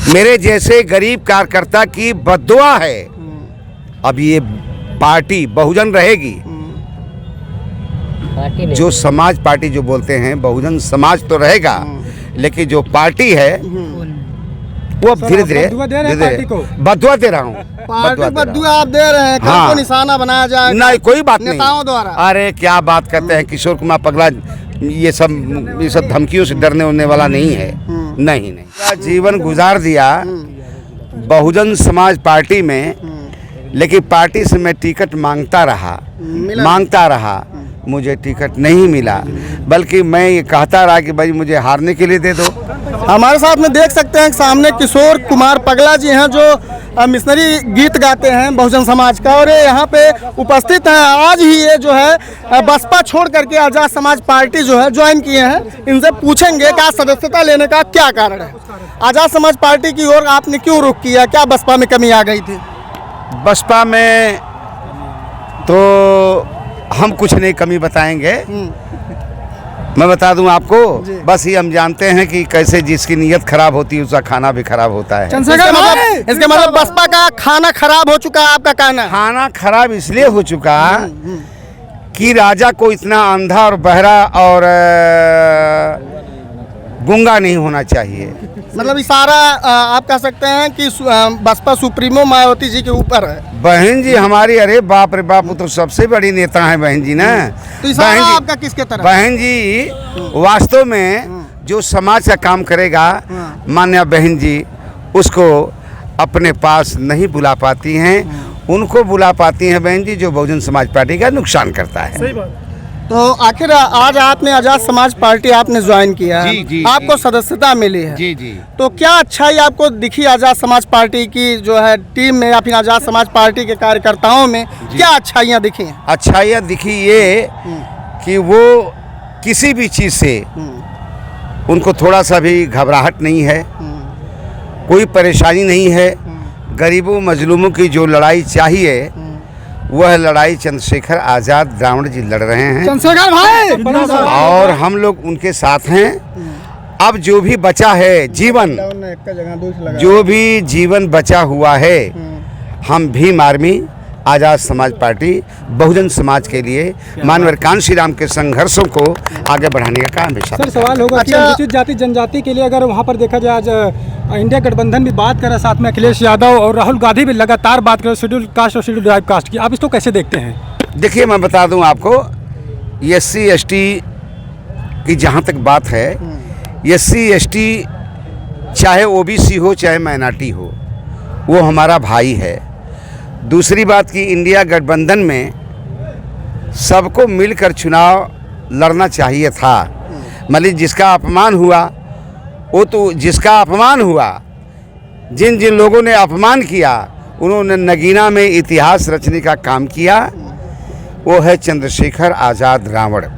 मेरे जैसे गरीब कार्यकर्ता की बद्दुआ है। अब ये पार्टी बहुजन रहेगी, जो समाज पार्टी जो बोलते हैं बहुजन समाज तो रहेगा, लेकिन जो पार्टी है वो अब धीरे धीरे बद्दुआ दे रहा हूँ। बद्दुआ आप दे रहे हैं, हाँ। को निशाना बनाया जाए? नहीं, कोई बात नहीं, नेताओं द्वारा। अरे क्या बात करते हैं, किशोर कुमार पगला ये सब धमकियों से डरने उड़ने वाला नहीं है। नहीं पूरा जीवन गुजार दिया बहुजन समाज पार्टी में, लेकिन पार्टी से मैं टिकट मांगता रहा, मुझे टिकट नहीं मिला, बल्कि मैं ये कहता रहा कि भाई मुझे हारने के लिए दे दो। हमारे साथ में देख सकते हैं सामने किशोर कुमार पगला जी हैं, जो मिशनरी गीत गाते हैं बहुजन समाज का, और ये यहाँ पे उपस्थित हैं। आज ही ये जो है बसपा छोड़ करके आज़ाद समाज पार्टी जो है ज्वाइन किए हैं। इनसे पूछेंगे कि सदस्यता लेने का क्या कारण है, आज़ाद समाज पार्टी की ओर आपने क्यों रुख किया, क्या बसपा में कमी आ गई थी? बसपा में तो हम कुछ नहीं कमी बताएंगे, मैं बता दूं आपको, बस ये हम जानते हैं कि कैसे जिसकी नीयत खराब होती है उसका खाना भी खराब होता है। इसके मतलब बसपा का खाना खराब हो चुका है, आपका कहना? खाना खराब इसलिए हो चुका कि राजा को इतना अंधा और बहरा और गूंगा नहीं होना चाहिए। मतलब इशारा आप कह सकते हैं कि बसपा सुप्रीमो मायावती जी के ऊपर है। बहन जी हमारी, अरे बाप रे बाप, वो तो सबसे बड़ी नेता है बहन जी ना। तो इशारा आपका किसके तरफ? बहन जी वास्तव में जो समाज का काम करेगा, मान्य बहन जी उसको अपने पास नहीं बुला पाती हैं, उनको बुला पाती हैं बहन जी जो बहुजन समाज पार्टी का नुकसान करता है। सही बात। तो आखिर आज आपने आज़ाद समाज पार्टी आपने ज्वाइन किया है, जी, आपको सदस्यता मिली है, जी। तो क्या अच्छाई आपको दिखी आज़ाद समाज पार्टी की जो है टीम में, या फिर आज़ाद समाज पार्टी के कार्यकर्ताओं में क्या अच्छाइयाँ दिखी हैं? अच्छाइयाँ दिखी ये कि वो किसी भी चीज़ से उनको थोड़ा सा भी घबराहट नहीं है, कोई परेशानी नहीं है। गरीबों मजलूमों की जो लड़ाई चाहिए वह लड़ाई चंद्रशेखर आज़ाद रावण जी लड़ रहे हैं, चंद्रशेखर भाई, और हम लोग उनके साथ हैं। अब जो भी बचा है जीवन, जो भी जीवन बचा हुआ है, हम भीम आर्मी आज़ाद समाज पार्टी बहुजन समाज के लिए मानवर कांशी राम के संघर्षों को आगे बढ़ाने का काम है। सर सवाल होगा कि अनुसूचित जाति जनजाति के लिए अगर वहाँ पर देखा जाए, आज इंडिया गठबंधन भी बात कर रहा है, साथ में अखिलेश यादव और राहुल गांधी भी लगातार बात कर रहे हैं शेड्यूल कास्ट और शेड्यूल ट्राइब कास्ट की, आप इसको कैसे देखते हैं? देखिए मैं बता दूं आपको, SC ST की जहाँ तक बात है, SC ST चाहे OBC हो चाहे माइनॉरिटी हो, वो हमारा भाई है। दूसरी बात कि इंडिया गठबंधन में सबको मिलकर चुनाव लड़ना चाहिए था। मतलब जिसका अपमान हुआ वो तो जिसका अपमान हुआ, जिन जिन लोगों ने अपमान किया उन्होंने नगीना में इतिहास रचने का काम किया, वो है चंद्रशेखर आज़ाद रावण।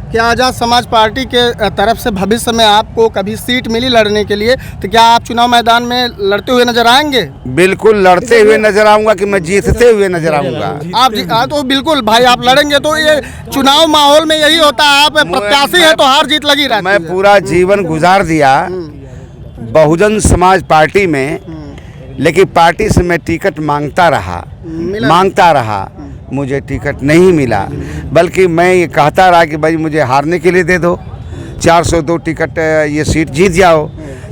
क्या आज़ाद समाज पार्टी के तरफ से भविष्य में आपको कभी सीट मिली लड़ने के लिए, तो क्या आप चुनाव मैदान में लड़ते हुए नजर आएंगे? बिल्कुल लड़ते हुए नजर आऊंगा कि मैं जीतते हुए नजर आऊंगा। आप तो बिल्कुल भाई, आप लड़ेंगे तो ये चुनाव माहौल में यही होता है, आप प्रत्याशी है तो हार जीत लगी रहती है। मैं पूरा जीवन गुजार दिया बहुजन समाज पार्टी में, लेकिन पार्टी से मैं टिकट मांगता रहा, मुझे टिकट नहीं मिला, बल्कि मैं ये कहता रहा कि भाई मुझे हारने के लिए दे दो। 402 टिकट ये सीट जीत जाओ,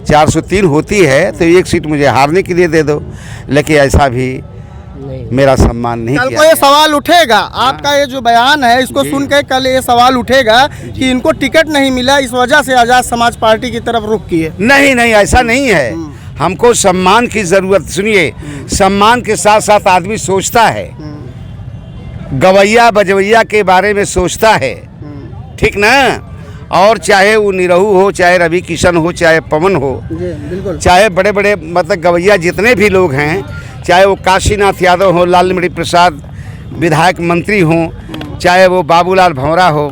403 होती है तो एक सीट मुझे हारने के लिए दे दो, लेकिन ऐसा भी मेरा सम्मान नहीं किया। कल को ये सवाल उठेगा, आपका ये जो बयान है इसको सुन के कल ये सवाल उठेगा कि इनको टिकट नहीं मिला, इस वजह से आज़ाद समाज पार्टी की तरफ रुख किए। नहीं, ऐसा नहीं है। हमको सम्मान की ज़रूरत, सुनिए, सम्मान के साथ साथ आदमी सोचता है, गवैया बजवैया के बारे में सोचता है, ठीक ना? और चाहे वो निरहू हो, चाहे रवि किशन हो, चाहे पवन हो, बिल्कुल, चाहे बड़े बड़े मतलब गवैया जितने भी लोग हैं, चाहे वो काशीनाथ यादव हो, लालमणि प्रसाद विधायक मंत्री हो, चाहे वो बाबूलाल भंवरा हो,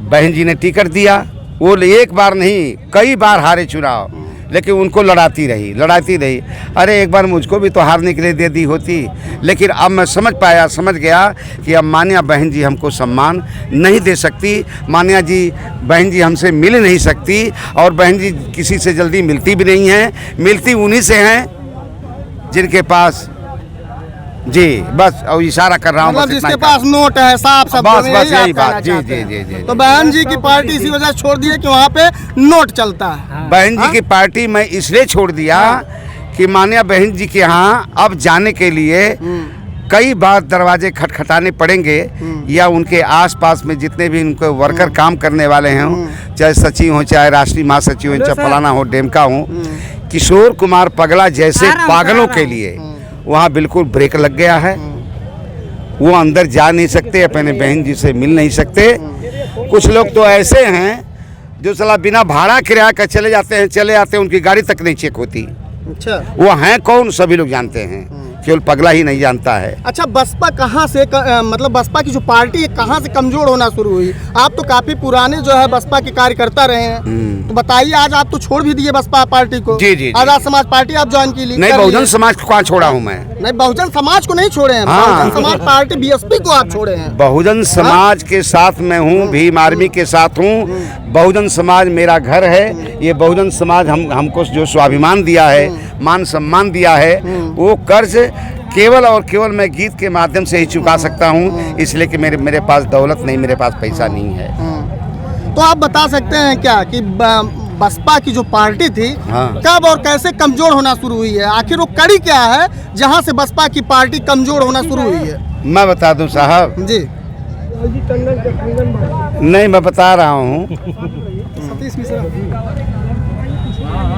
बहन जी ने टिकट दिया। वो एक बार नहीं कई बार हारे चुनाव, लेकिन उनको लड़ाती रही। अरे एक बार मुझको भी तो हारने के लिए दे दी होती। लेकिन अब मैं समझ गया कि अब मान्या बहन जी हमको सम्मान नहीं दे सकती, मान्या जी बहन जी हमसे मिल नहीं सकती, और बहन जी किसी से जल्दी मिलती भी नहीं हैं, मिलती उन्हीं से हैं जिनके पास जी बस और इशारा कर रहा हूँ, मतलब जिसके पास नोट है, साफ सब बस यही बात। जी। तो बहन जी की पार्टी इसी वजह से छोड़ दी है कि वहाँ पे नोट चलता है। बहन जी की पार्टी मैं इसलिए छोड़ दिया कि मान्या बहन जी के यहाँ अब जाने के लिए कई बार दरवाजे खटखटाने पड़ेंगे, या उनके आसपास में जितने भी उनके वर्कर काम करने वाले हैं, चाहे सचिव हो, चाहे राष्ट्रीय महासचिव हो, चाहे फलाना हो, डेमका हो, किशोर कुमार पगला जैसे पागलों के लिए वहाँ बिल्कुल ब्रेक लग गया है। वो अंदर जा नहीं सकते, अपने बहन जी से मिल नहीं सकते। कुछ लोग तो ऐसे हैं जो साला बिना भाड़ा किराया का चले आते हैं, उनकी गाड़ी तक नहीं चेक होती। अच्छा, वो हैं कौन सभी लोग जानते हैं, केवल पगला ही नहीं जानता है। अच्छा, बसपा कहाँ से मतलब बसपा की जो पार्टी है कहाँ से कमजोर होना शुरू हुई? आप तो काफी पुराने जो है बसपा के कार्यकर्ता रहे हैं, तो बताइए, आज आप तो छोड़ भी दिए बसपा पार्टी को। जी। आजाद समाज पार्टी आप ज्वाइन की? नहीं, बहुजन समाज को कहाँ छोड़ा हूँ मैं? नहीं, बहुजन समाज को नहीं छोड़े हैं। हाँ। बहुजन समाज पार्टी बीएसपी को आप छोड़े हैं। बहुजन समाज के साथ मैं हूँ, भीम आर्मी के साथ हूँ। बहुजन समाज मेरा घर है। ये बहुजन समाज हमको जो स्वाभिमान दिया है, मान सम्मान दिया है, वो कर्ज केवल और केवल मैं गीत के माध्यम से ही चुका सकता हूँ, इसलिए कि मेरे पास दौलत नहीं, मेरे पास पैसा नहीं है। तो आप बता सकते हैं क्या कि बसपा की जो पार्टी थी, हाँ, कब और कैसे कमजोर होना शुरू हुई है? आखिर वो कड़ी क्या है जहां से बसपा की पार्टी कमजोर होना शुरू हुई है? मैं बता दूं साहब जी। नहीं, मैं बता रहा हूँ।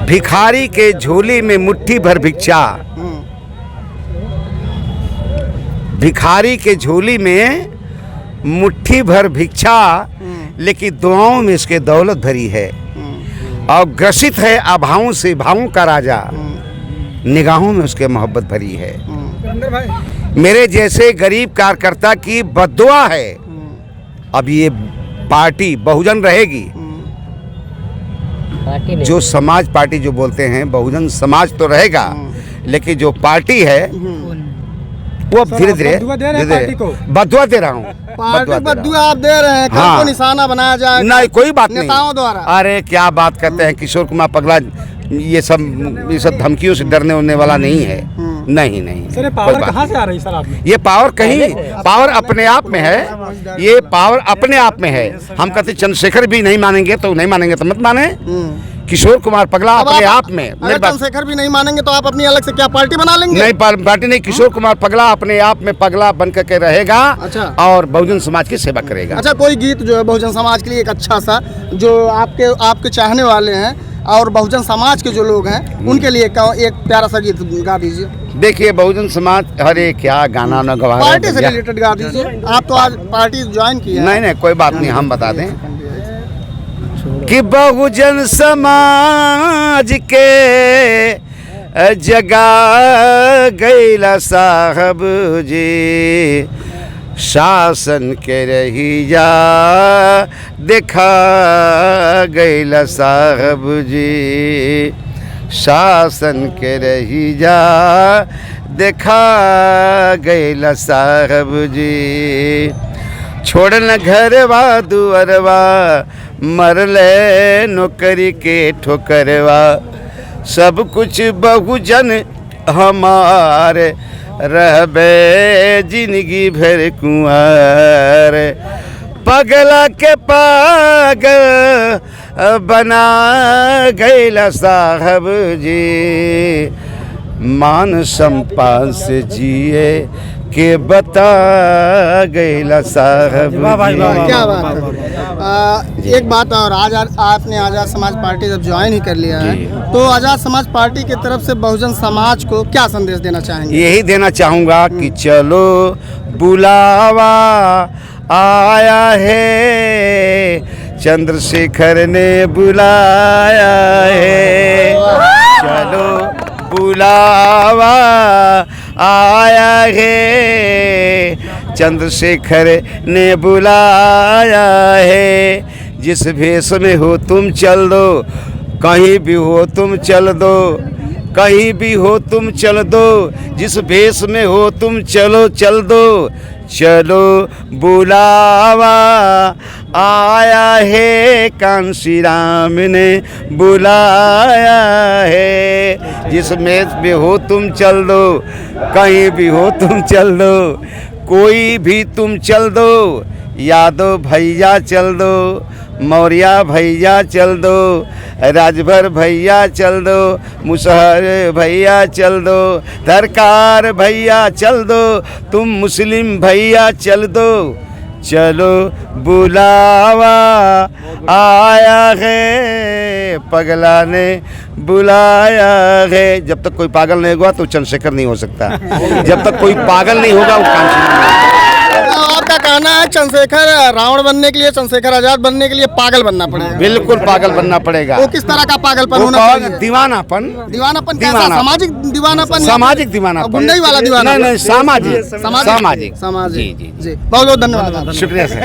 भिखारी के झोली में मुट्ठी भर भिक्षा, भिखारी के झोली में मुट्ठी भर भिक्षा, लेकिन दुआओं में इसके दौलत भरी है, और ग्रसित है अभावों से भावों का राजा, निगाहों में उसके मोहब्बत भरी है। मेरे जैसे गरीब कार्यकर्ता की बद्दुआ है। अब ये पार्टी बहुजन रहेगी, जो समाज पार्टी जो बोलते हैं, बहुजन समाज तो रहेगा, लेकिन जो पार्टी है वो अब धीरे धीरे बदुआ दे रहा हूँ। बदुआ आप दे रहे हैं? हाँ। को निशाना बनाया जाए? नहीं, कोई बात नहीं, नेताओं द्वारा। अरे क्या बात करते हैं, किशोर कुमार पगला ये सब धमकियों से डरने उड़ने वाला नहीं है। नहीं सर, पावर कहाँ से आ रही सर आप में? ये पावर कहीं, पावर अपने आप में है, ये पावर अपने आप में है। हम कहते चंद्रशेखर भी नहीं मानेंगे तो नहीं मानेंगे तो मत माने, किशोर कुमार पगला अपने आप में। अगर चंद्रशेखर भी नहीं मानेंगे तो आप अपनी अलग से क्या पार्टी बना लेंगे? नहीं, पार्टी नहीं, किशोर कुमार पगला अपने आप में पगला बन करके रहेगा। अच्छा। और बहुजन समाज की सेवा करेगा। अच्छा, कोई गीत जो है बहुजन समाज के लिए एक अच्छा सा, जो आपके चाहने वाले हैं और बहुजन समाज के जो लोग हैं उनके लिए एक प्यारा सा गीत गा दीजिए। देखिए, बहुजन समाज, अरे क्या गाना न गवा, पार्टी से रिलेटेड गा दीजिए। आप तो आज पार्टी ज्वाइन की है। नहीं, कोई बात नहीं, हम बता दें कि बहुजन समाज के जगा गैला साहब जी, शासन के रहिया देखा गैला साहब जी, शासन के रहिया देखा गैला साहब जी। छोड़न घरवा दुअरवा, मरले नौकरी के ठोकरवा, सब कुछ बहुजन हमारे, रहबे जिंदगी भर कुंवर, पगला के पागल बना गैला साहब जी, मान सम्मान से जिए के बता गैला साहब। क्या बात है। एक बात और, आज आपने आज़ाद समाज पार्टी जब ज्वाइन ही कर लिया है, तो आज़ाद समाज पार्टी की तरफ से बहुजन समाज को क्या संदेश देना चाहेंगे? यही देना चाहूँगा कि चलो बुलावा आया है, चंद्रशेखर ने बुलाया है, चलो बुलावा आया है, चंद्रशेखर ने बुलाया है, जिस भेष में हो तुम चल दो, कहीं भी हो तुम चल दो, कहीं भी हो तुम चल दो, जिस भेष में हो तुम चलो चल दो, चलो बुलावा आया है, कांसी राम ने बुलाया है। जिस भेष में हो तुम चल दो, कहीं भी हो तुम चल दो, कोई भी तुम चल दो, यादव भैया चल दो, मौर्या भैया चल दो, राजभर भैया चल दो, मुसहर भैया चल दो, सरकार भैया चल दो, तुम मुस्लिम भैया चल दो, चलो बुलावा आया है, पगला ने बुलाया है। जब तक कोई पागल नहीं होगा तो चंद्रशेखर नहीं हो सकता, जब तक कोई पागल नहीं होगा वो कांसी नहीं होगा। आपका कहना है चंद्रशेखर रावण बनने के लिए, चंद्रशेखर आजाद बनने के लिए पागल बनना पड़ेगा। बिल्कुल पागल बनना पड़ेगा। वो किस तरह का पागलपन वो होना चाहिए? दीवानापन। दीवानापन कैसा? दीवानापन। सामाजिक दीवानापन? सामाजिक दीवानापन। गुंडई वाला दीवाना? नहीं नहीं, सामाजिक सामाजिक। जी जी जी, बहुत बहुत धन्यवाद आपका। शुक्रिया सर।